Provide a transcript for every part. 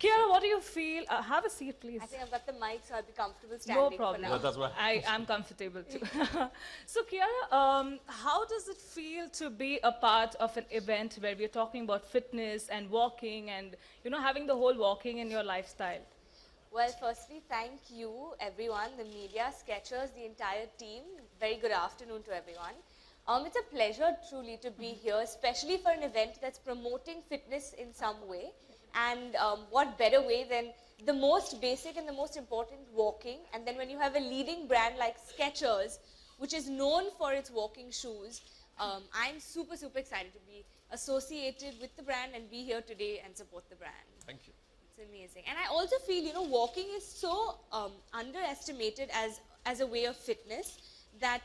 Kiara, what do you feel? Have a seat, please. I think I've got the mic, so I'll be comfortable No standing problem. for now. That's why. I am comfortable too. So, Kiara, how does it feel to be a part of an event where we're talking about fitness and walking and, you know, having the whole walking in your lifestyle? Well, firstly, thank you, everyone, the media, Skechers, the entire team. Very good afternoon to everyone. It's a pleasure, truly, to be here, especially for an event that's promoting fitness in some way. And what better way than the most basic and the most important, walking. And then when you have a leading brand like Skechers, which is known for its walking shoes, I'm super, super excited to be associated with the brand and be here today and support the brand. Thank you. It's amazing. And I also feel, you know, walking is so underestimated as a way of fitness that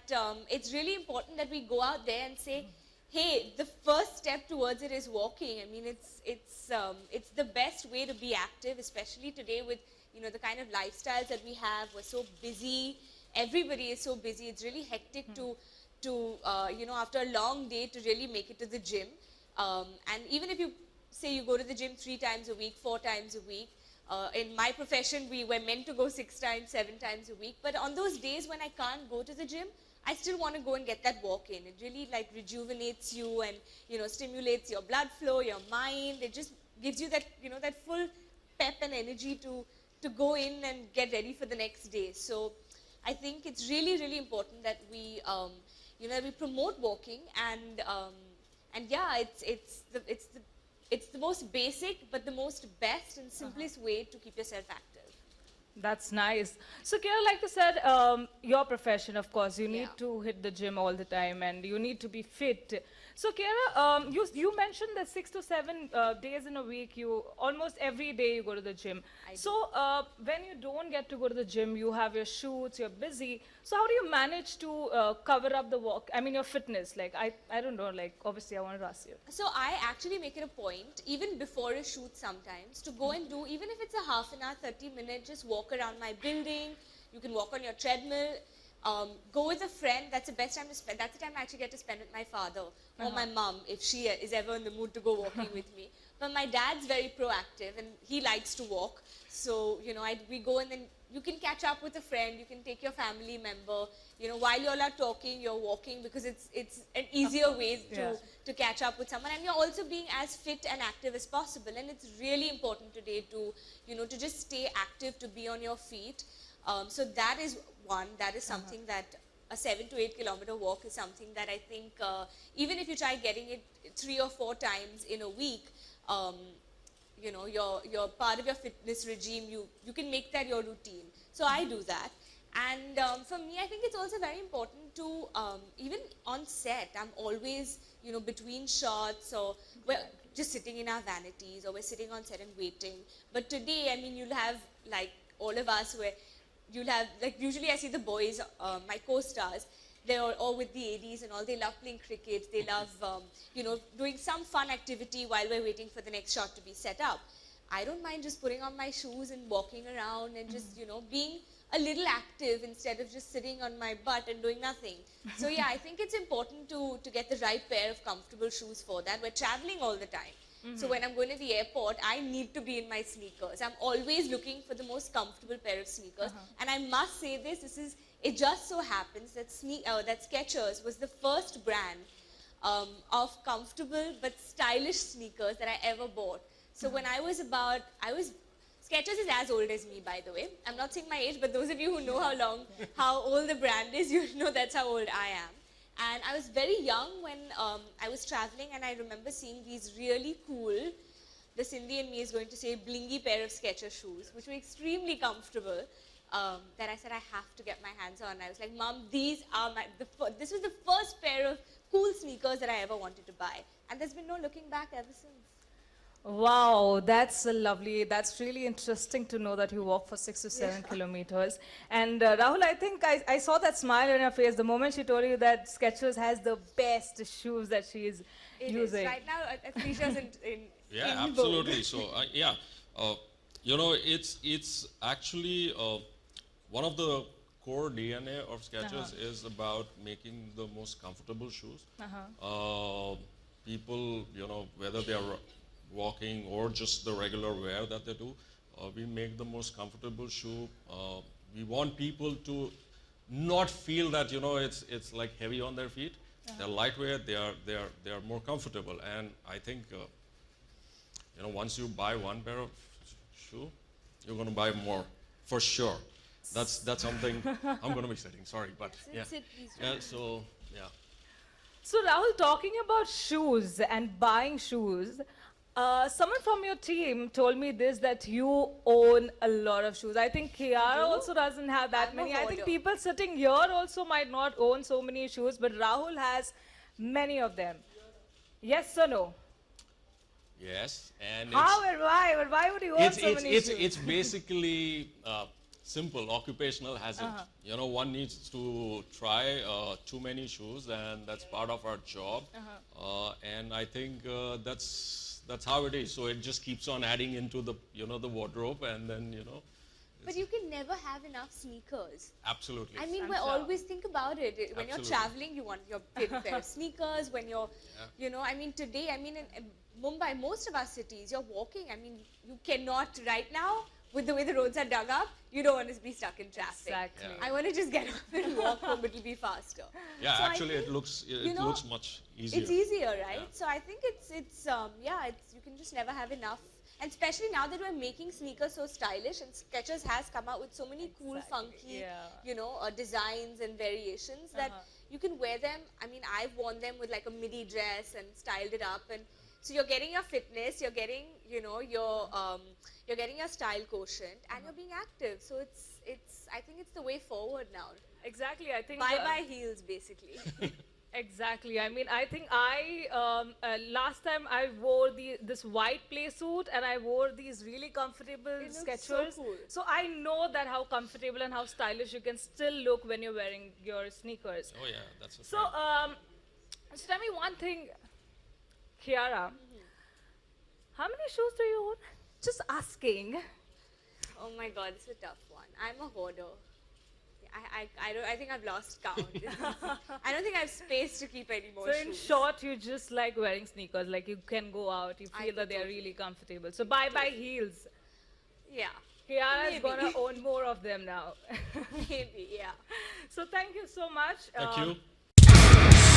it's really important that we go out there and say, hey, the first step towards it is walking. I mean, it's the best way to be active, especially today with, you know, the kind of lifestyles that we have. We're so busy. Everybody is so busy. It's really hectic to you know, after a long day to really make it to the gym. And even if you say you go to the gym 3 times a week, 4 times a week. In my profession, we were meant to go 6 times, 7 times a week. But on those days when I can't go to the gym, I still want to go and get that walk in. It really like rejuvenates you and, you know, stimulates your blood flow, your mind. It just gives you that, you know, that full pep and energy to go in and get ready for the next day. So I think it's really, really important that we, you know, we promote walking and yeah, it's the most basic, but the most best and simplest way to keep yourself active. That's nice. So, Kiara, like you said, your profession, of course, you need to hit the gym all the time and you need to be fit. So, Kiara, you mentioned that 6 to 7 days in a week, you almost every day you go to the gym. So, when you don't get to go to the gym, you have your shoots, you're busy. So, how do you manage to cover up the walk? I mean, your fitness. Like, I don't know. Like, obviously, I wanted to ask you. So, I actually make it a point, even before a shoot sometimes, to go and do, even if it's a half an hour, 30 minutes, just walk around my building. You can walk on your treadmill. Go with a friend. That's the best time to spend. That's the time I actually get to spend with my father or my mom if she is ever in the mood to go walking with me. But my dad's very proactive and he likes to walk. So, you know, we go and then you can catch up with a friend. You can take your family member. You know, while you all are talking, you're walking because it's an easier way to catch up with someone. And you're also being as fit and active as possible. And it's really important today to, you know, to just stay active, to be on your feet. So that is one, that is something that a 7 to 8 kilometer walk is something that I think even if you try getting it 3 or 4 times in a week, you know, you're part of your fitness regime, you can make that your routine. So I do that. And for me, I think it's also very important to, even on set, I'm always, you know, between shots or we're just sitting in our vanities or we're sitting on set and waiting. But today, I mean, you'll have like all of us where you'll have, like usually I see the boys, my co-stars, they're all with the ADs and all, they love playing cricket, they love, you know, doing some fun activity while we're waiting for the next shot to be set up. I don't mind just putting on my shoes and walking around and just, you know, being a little active instead of just sitting on my butt and doing nothing. So yeah, I think it's important to get the right pair of comfortable shoes for that. We're traveling all the time. So when I'm going to the airport, I need to be in my sneakers. I'm always looking for the most comfortable pair of sneakers. And I must say this, it just so happens that Skechers was the first brand of comfortable but stylish sneakers that I ever bought. So when Skechers is as old as me, by the way. I'm not saying my age, but those of you who know how old the brand is, you know that's how old I am. And I was very young when I was traveling and I remember seeing these really cool, the Sindhi in me is going to say, blingy pair of Skechers shoes, which were extremely comfortable, that I said I have to get my hands on. I was like, Mom, these are this was the first pair of cool sneakers that I ever wanted to buy. And there's been no looking back ever since. Wow, that's lovely. That's really interesting to know that you walk for 6 to 7 kilometers. And Rahul, I think I saw that smile on your face the moment she told you that Skechers has the best shoes that she is using. Right now, Athleisha's in Yeah, absolutely. So, yeah, you know, it's actually one of the core DNA of Skechers is about making the most comfortable shoes. People, you know, whether they are walking or just the regular wear that they do. We make the most comfortable shoe. We want people to not feel that it's like heavy on their feet. They're lightweight. They are more comfortable. And I think once you buy one pair of shoe, you're going to buy more for sure. That's something I'm going to be saying. Sorry, but yeah. Sit, please. Yeah. So yeah. So Rahul, talking about shoes and buying shoes, someone from your team told me this, that you own a lot of shoes. I think Kiara also doesn't have that I'm a many. I think hoarder. people sitting here also might not own so many shoes, but Rahul has many of them. Yes or no? Yes. And How and why? But why would you own so many shoes? it's basically simple, occupational hazard. One needs to try too many shoes, and that's part of our job. And I think that's how it is. So it just keeps on adding into the the wardrobe, and then But you can never have enough sneakers. absolutely. I mean, I'm we sure. always think about it. When you're Absolutely. traveling, you want your favorite pair of sneakers. When you're, I mean, today, I mean, in Mumbai, most of our cities, you're walking. I mean, you cannot right now, with the way the roads are dug up, you don't want to be stuck in traffic. Exactly. I want to just get up and walk home. It'll be faster. Yeah, So I actually, think, it looks you know, looks much easier. It's easier, right? Yeah. So I think it's you can just never have enough. And especially now that we're making sneakers so stylish, and Skechers has come out with so many cool, funky, Yeah. designs and variations that you can wear them. I mean, I've worn them with like a midi dress and styled it up, and so you're getting your fitness, you're getting, you're getting your style quotient, and you're being active. So I think it's the way forward now. Exactly. I think Bye heels, basically. Exactly. I mean, I think last time I wore this white play suit, and I wore these really comfortable It looks Skechers. so cool. So I know that how comfortable and how stylish you can still look when you're wearing your sneakers. Oh yeah, that's a So, so tell me one thing, Kiara. How many shoes do you own? Just asking. Oh my God, this is a tough one. I'm a hoarder. I think I've lost count. I don't think I have space to keep any more So in shoes. short, you just like wearing sneakers. Like you can go out, you I feel do that they're totally. really comfortable. So bye heels. Yeah, Kiara is Maybe. gonna own more of them now. maybe, yeah. So thank you so much. Thank you.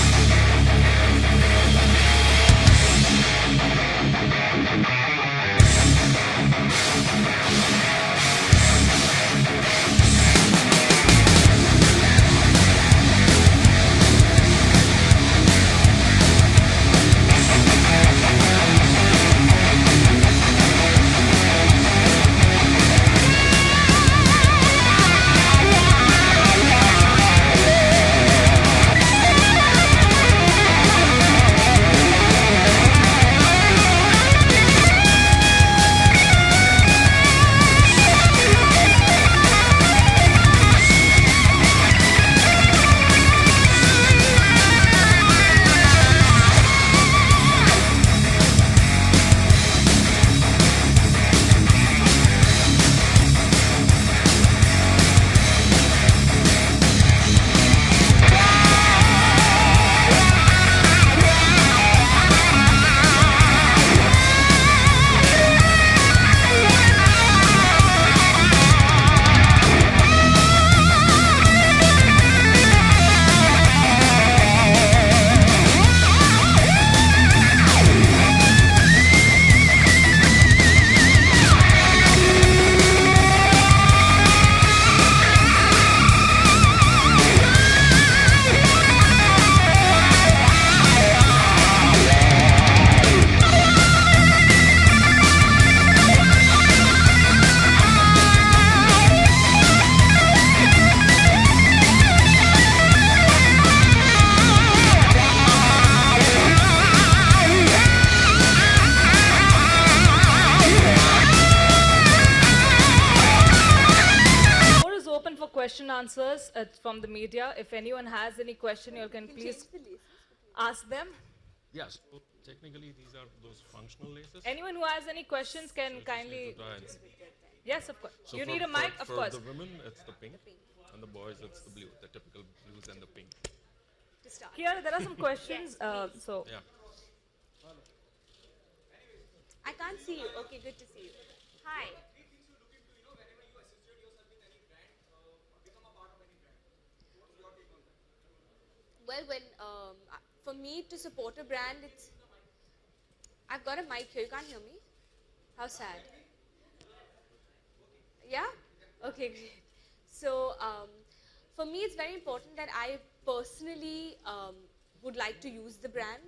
Floor is open for question answers from the media. If anyone has any question, you can please Change the laces. ask them. Yeah, so technically these are those functional laces. Anyone who has any questions can So you just need kindly. to try and- Yes, of course. So You for- need a mic, for, of for course. the women, it's the pink, and the boys, it's the blue, the typical blues and the pink. To start. Here, there are some questions. So, Yeah. I can't see you. Okay, good to see you. Hi. Well, for me to support a brand, it's. I've got a mic here. You can't hear me? How sad. Yeah? Okay, great. So, for me, it's very important that I personally would like to use the brand.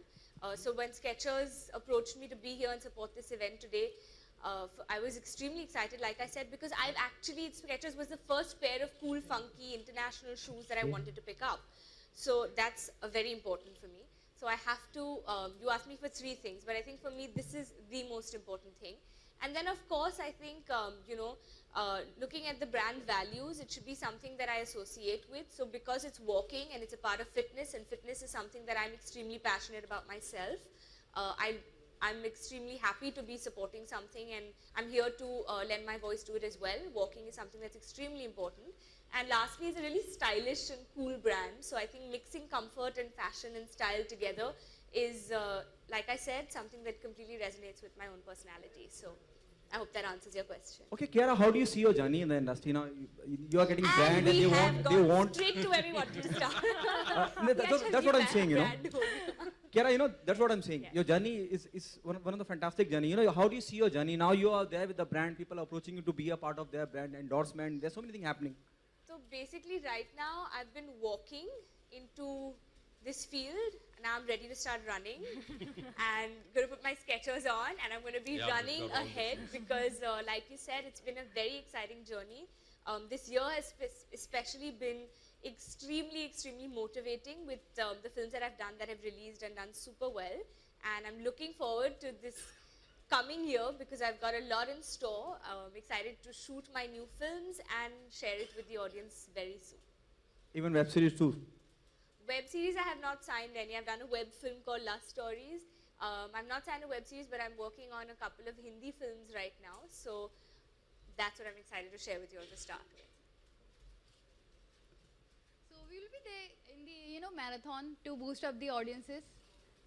So when Skechers approached me to be here and support this event today, I was extremely excited, like I said, because Skechers was the first pair of cool, funky, international shoes that I wanted to pick up. So that's very important for me. So I have to, you asked me for 3 things, but I think for me, this is the most important thing. And then, of course, I think, looking at the brand values, it should be something that I associate with. So because it's walking and it's a part of fitness, and fitness is something that I'm extremely passionate about myself, I'm extremely happy to be supporting something, and I'm here to lend my voice to it as well. Walking is something that's extremely important. And lastly, it's a really stylish and cool brand. So I think mixing comfort and fashion and style together is, like I said, something that completely resonates with my own personality. So I hope that answers your question. Okay, Kiara, how do you see your journey in the industry now? You are getting brand and we they have want, gone straight to where we wanted to start. that's what I'm saying, you know. Brand owner. Kiara, you know, that's what I'm saying. Your journey is one of the fantastic journey. You know, how do you see your journey? Now you are there with the brand, people are approaching you to be a part of their brand endorsement. There's so many things happening. So basically right now I've been walking into this field. Now I'm ready to start running and going to put my Skechers on, and I'm going to be running ahead because like you said, it's been a very exciting journey. This year has especially been extremely motivating with the films that I've done that have released and done super well, and I'm looking forward to this coming year because I've got a lot in store. I'm excited to shoot my new films and share it with the audience very soon. Even web series too. Web series, I have not signed any. I've done a web film called Lust Stories. I've not signed a web series, but I'm working on a couple of Hindi films right now. So that's what I'm excited to share with you all to start with. So we will be there in the marathon to boost up the audiences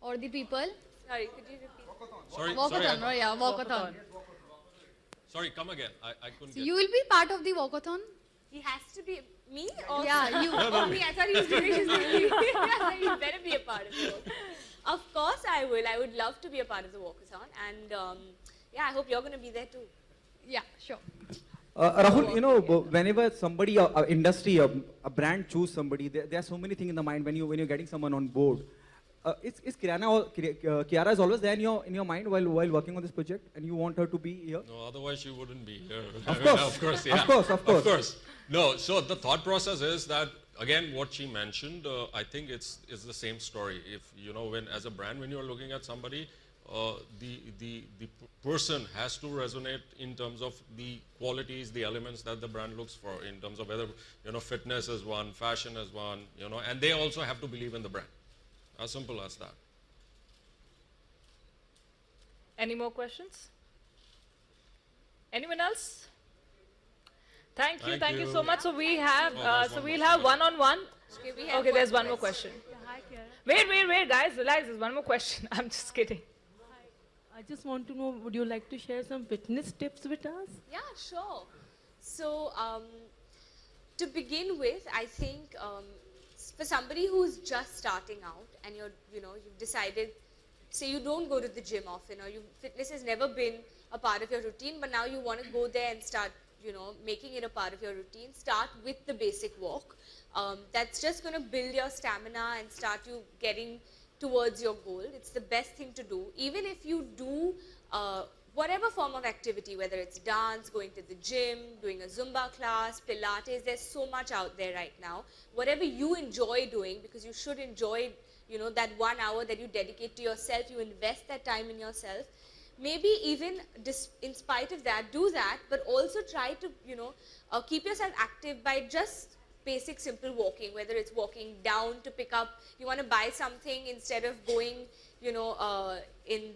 or the people. Sorry, could you repeat? Walkathon, right? Yeah, walkathon. Sorry, come again. I couldn't So get you will be part of the walkathon. He has to be me or Yeah, you. Oh, me. I thought he was doing his name. He better be a part of the walkathon. Of course I will. I would love to be a part of the walkathon, and yeah, I hope you're going to be there too. Yeah, sure. Rahul, you know, whenever somebody, industry, a brand choose somebody, there are so many things in the mind when you're getting someone on board. Is Kiara is always there in your mind while working on this project, and you want her to be here? No, otherwise she wouldn't be here. Of course. Of course, yeah. Of course. No, so the thought process is that, again, what she mentioned, I think it's the same story. If, when as a brand, when you're looking at somebody, the person has to resonate in terms of the qualities, the elements that the brand looks for, in terms of whether, fitness is one, fashion is one, and they also have to believe in the brand. As simple as that. Any more questions? Anyone else? Thank you so much. So we have, we'll have one-on-one. Okay, we have Okay, there's one more question. question. Hi, Kiara. Wait, guys, relax. There's one more question. I'm just kidding. I just want to know, would you like to share some fitness tips with us? Yeah, sure. So, to begin with, I think for somebody who's just starting out and you've decided, say you don't go to the gym often, or fitness has never been a part of your routine, but now you want to go there and start, making it a part of your routine. Start with the basic walk. That's just going to build your stamina and start you getting towards your goal. It's the best thing to do. Even if you do whatever form of activity, whether it's dance, going to the gym, doing a Zumba class, Pilates, there's so much out there right now. Whatever you enjoy doing, because you should enjoy, that 1 hour that you dedicate to yourself, you invest that time in yourself. Maybe even in spite of that, do that, but also try to, keep yourself active by just basic simple walking, whether it's walking down to pick up, you want to buy something instead of going, in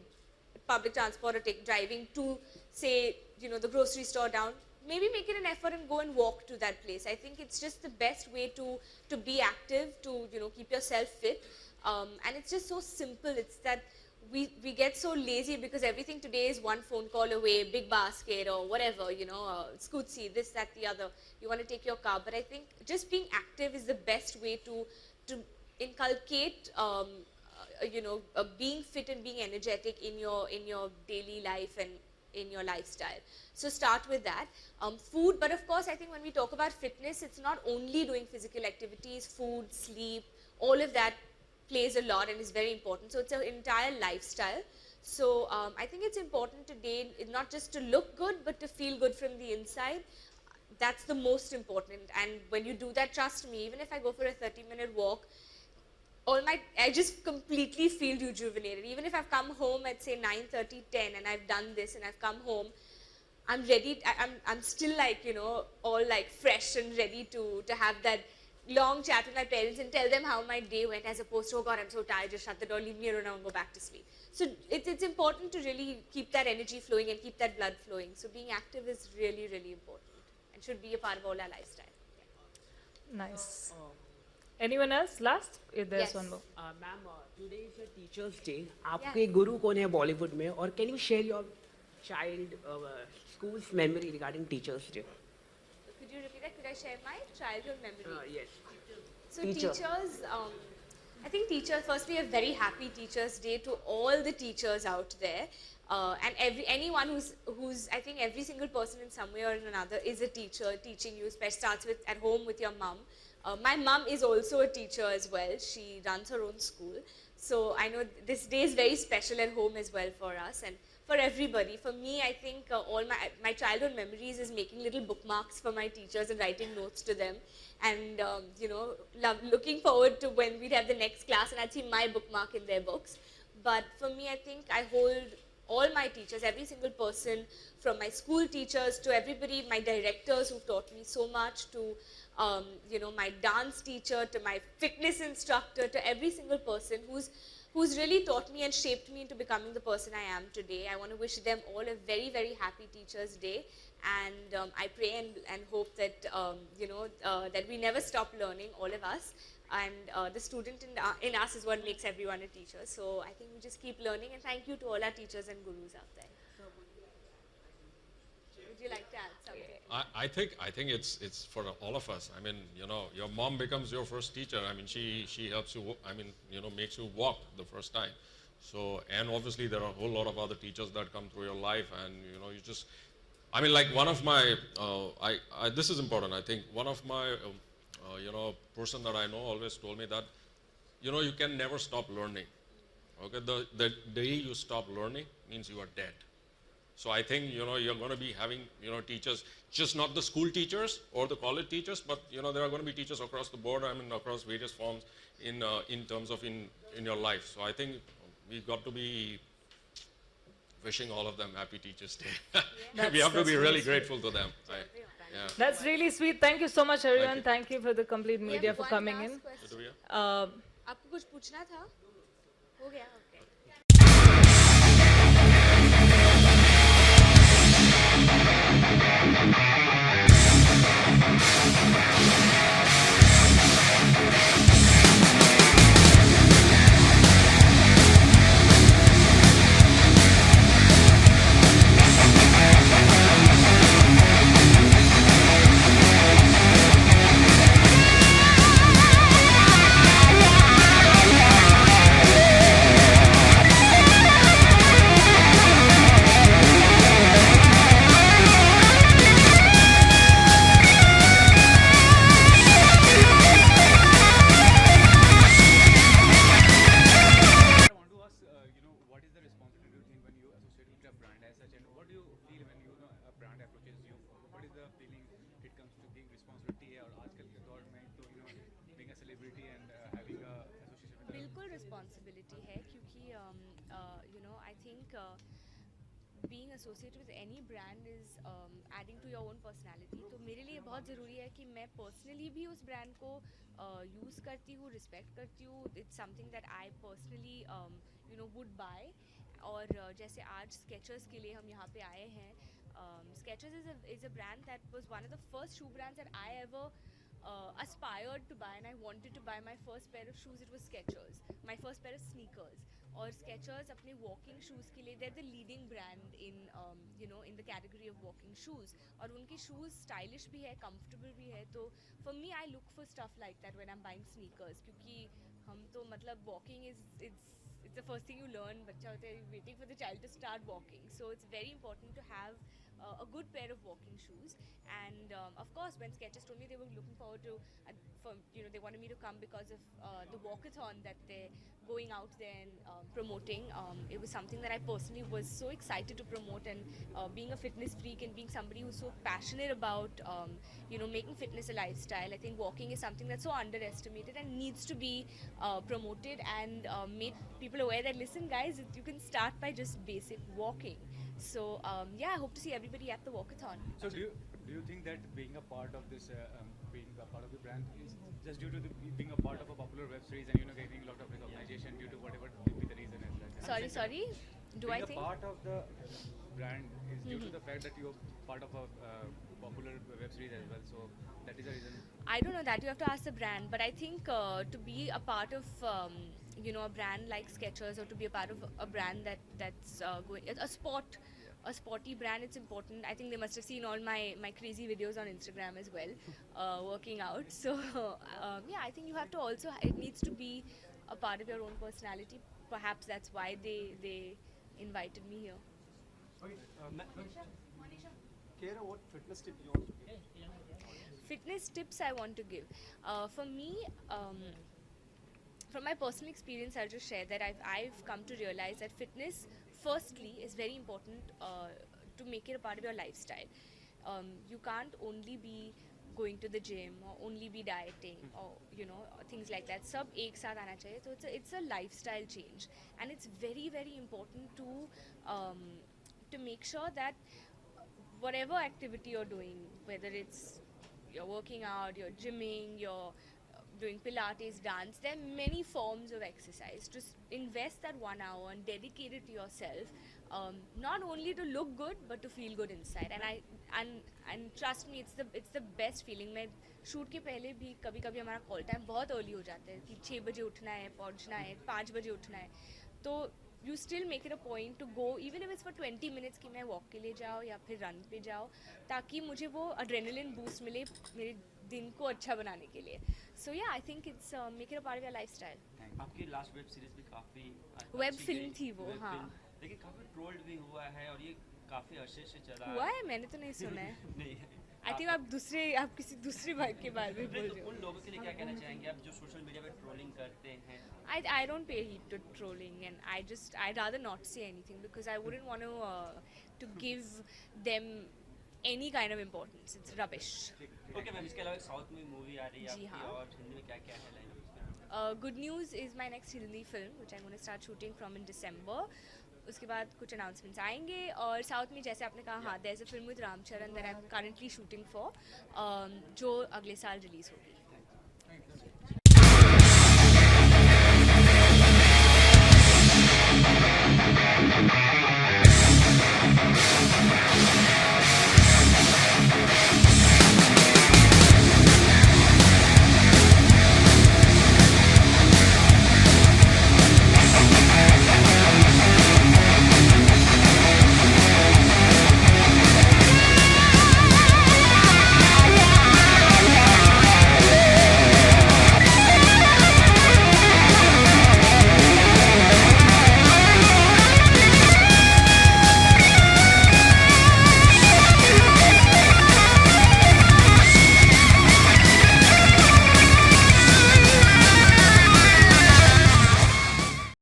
public transport or driving to, say, the grocery store down. Maybe make it an effort and go and walk to that place. I think it's just the best way to be active, to keep yourself fit, and it's just so simple. It's that we get so lazy because everything today is one phone call away, big basket or whatever, you know, Scootsie, this, that, the other. You want to take your car, but I think just being active is the best way to inculcate, you know, being fit and being energetic in your daily life and in your lifestyle. So start with that. Food, but of course, I think when we talk about fitness, it's not only doing physical activities, food, sleep, all of that plays a lot and is very important. So it's an entire lifestyle. So I think it's important today not just to look good, but to feel good from the inside. That's the most important. And when you do that, trust me, even if I go for a 30-minute walk, I just completely feel rejuvenated. Even if I've come home at say 9:30, 10, and I've done this and I've come home, I'm ready. I'm still like, you know, all like fresh and ready to have that long chat with my parents and tell them how my day went, as opposed to, oh God, I'm so tired, just shut the door, leave me alone, and go back to sleep. So it's important to really keep that energy flowing and keep that blood flowing. So being active is really, really important and should be a part of all our lifestyle. Nice. Anyone else? Last? If there's Yes. one more. Ma'am, today is your Teachers' Day. आपके गुरु कौन है बॉलीवुड में? और can you share your child school's memory regarding Teachers' Day? Could you repeat that? Could I share my childhood memory? Yes. So Teacher. teachers, I think teachers, firstly a very happy Teachers' Day to all the teachers out there. And anyone who's, I think every single person in some way or another is a teacher teaching you, especially starts with at home with your mum. My mum is also a teacher as well. She runs her own school. So I know this day is very special at home as well for us and for everybody. For me, I think all my childhood memories is making little bookmarks for my teachers and writing notes to them. And, you know, looking forward to when we'd have the next class and I'd see my bookmark in their books. But for me, I think I hold all my teachers, every single person, from my school teachers to everybody, my directors who've taught me so much, to you know, my dance teacher, to my fitness instructor, to every single person who's really taught me and shaped me into becoming the person I am today. I want to wish them all a very, very happy Teachers' Day. And I pray and hope that, you know, that we never stop learning, all of us. And the student in us is what makes everyone a teacher. So I think we just keep learning, and thank you to all our teachers and gurus out there. Would you like to add something? I think it's for all of us. I mean, you know, your mom becomes your first teacher. I mean, she helps you. I mean, you know, makes you walk the first time. So, and obviously there are a whole lot of other teachers that come through your life, and you know, you just. I mean, like one of my. This is important. I think one of my, you know, person that I know always told me that, you know, you can never stop learning. Okay, the day you stop learning means you are dead. So I think, you know, you're going to be having, you know, teachers, just not the school teachers or the college teachers, but, you know, there are going to be teachers across the board, I mean, across various forms in terms of in your life. So I think we've got to be wishing all of them happy Teachers' Day. We have to be really grateful to them. Yeah. That's really sweet. Thank you so much, everyone. you. Thank you for the complete We have media for one coming last in. question. Do we- आपको कुछ पूछना था? हो गया? Okay. I want to ask, you know, what is the responsibility you think when you associate with a brand as such, and what do you feel when you know a brand approaches you? What is the feeling it comes to being responsibility और आजकल के दौर में तो you know being a celebrity and having a association with a बिल्कुल responsibility है क्योंकि you know I think being associated with any brand is adding to your own personality. तो मेरे लिए बहुत ज़रूरी है कि मैं personally भी उस brand को use करती हूँ, respect करती हूँ. It's something that I personally you know would buy. और जैसे आज Skechers के लिए हम यहाँ पे आए हैं. Skechers is a brand that was one of the first shoe brands that I ever aspired to buy, and I wanted to buy my first pair of shoes. It was Skechers, my first pair of sneakers. और Skechers अपने walking shoes के लिए they're the leading brand in in the category of walking shoes. और उनके shoes stylish भी है, comfortable भी है. तो for me I look for stuff like that when I'm buying sneakers, क्योंकि हम तो मतलब walking is it's the first thing you learn. बच्चा होता है waiting for the child to start walking. So it's very important to have a good pair of walking shoes. And of course, when Skechers told me they were looking forward to, they wanted me to come because of the walkathon that they're going out there and promoting. It was something that I personally was so excited to promote. And being a fitness freak and being somebody who's so passionate about, making fitness a lifestyle, I think walking is something that's so underestimated and needs to be promoted and made people aware that, listen, guys, you can start by just basic walking. So I hope to see everybody at the walkathon. So do you think that being a part of this, being a part of the brand is just due to being a part of a popular web series and getting a lot of recognition due to whatever may be the reason as well? Sorry. Do I think? Being a part of the brand is due to the fact that you're part of a popular web series as well. So that is the reason. I don't know that. You have to ask the brand. But I think to be a part of a brand like Skechers, or to be a part of a brand that's going a sporty brand, it's important. I think they must have seen all my crazy videos on Instagram as well, working out. So I think you have to also, it needs to be a part of your own personality. Perhaps that's why they invited me here. Okay, Kiara, what fitness tip you want to give? Fitness tips I want to give. For me, from my personal experience, I'll just share that I've come to realize that fitness, firstly, is very important to make it a part of your lifestyle. You can't only be going to the gym or only be dieting or things like that. Sab ek saath aana chahiye. So it's a lifestyle change, and it's very, very important to make sure that whatever activity you're doing, whether it's you're working out, you're gymming, you're doing Pilates, dance, there are many forms of exercise. Just invest that 1 hour and dedicate it to yourself, not only to look good but to feel good inside. And trust me, it's the best feeling. मैं shoot के पहले भी कभी हमारा call time बहुत early हो जाता है कि 6 बजे उठना है, पहुंचना है, 5 बजे उठना है, तो you still make it a point to go, even if it's for 20 minutes, कि मैं वॉक के लिए जाऊँ या फिर रन पे जाऊँ, ताकि मुझे वो adrenaline boost मिले मेरे दिन को अच्छा बनाने के लिए. So yeah, I think it's make it a part of your lifestyle. आपकी लास्ट वेब सीरीज भी काफी वेब फिल्म थी वो, हाँ. लेकिन काफी ट्रोल्ड भी हुआ है और ये काफी अरसे से चला हुआ है, मैंने तो नहीं सुना है. नहीं. I think आप किसी दूसरे भाई के बारे में बोल रहे हो. उन लोगों के लिए क्या कहना चाहेंगे आप जो सोशल मीडिया पे ट्रोलिंग करते हैं? I don't pay heed to trolling, and I'd rather not say anything because I wouldn't want to give them any kind of importance. It's rubbish. Okay, ma'am, इसके अलावा साउथ में movie आ रही है आपकी, हाँ. और हिंदी में क्या-क्या है line? Good news is my next Hindi film, which I'm going to start shooting from in December. उसके बाद कुछ announcements आएंगे, और साउथ में जैसे आपने कहा, हाँ, there's a film with Ram Charan that I'm currently shooting for, जो अगले साल रिलीज होगी. Thank you.